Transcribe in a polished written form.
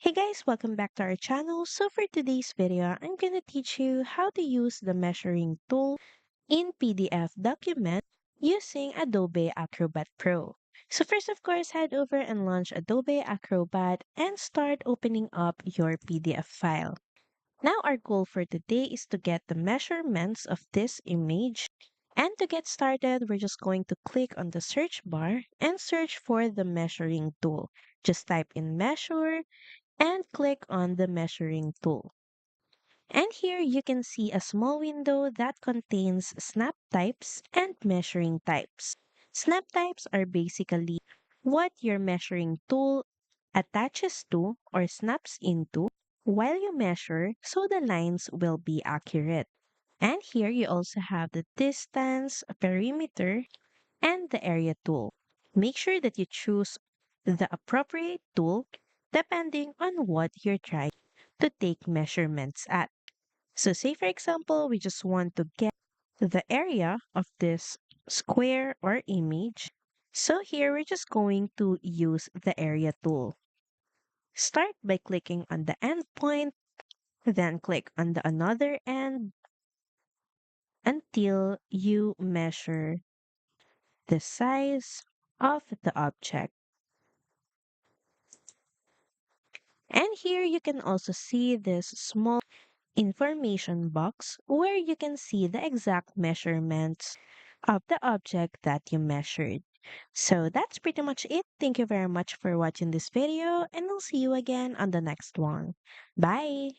Hey guys, welcome back to our channel. So for today's video, I'm gonna teach you how to use the measuring tool in PDF document using Adobe Acrobat Pro. So first, of course, head over and launch Adobe Acrobat and start opening up your PDF file. Now our goal for today is to get the measurements of this image. And to get started, we're just going to click on the search bar and search for the measuring tool. Just type in measure and click on the measuring tool. And here you can see a small window that contains snap types and measuring types. Snap types are basically what your measuring tool attaches to or snaps into while you measure so the lines will be accurate. And here you also have the distance, perimeter, and the area tool. Make sure that you choose the appropriate tool depending on what you're trying to take measurements at. So say for example, we just want to get the area of this square or image. So here we're just going to use the area tool. Start by clicking on the end point, then click on the another end until you measure the size of the object. And here you can also see this small information box where you can see the exact measurements of the object that you measured. So that's pretty much it. Thank you very much for watching this video and I'll see you again on the next one. Bye!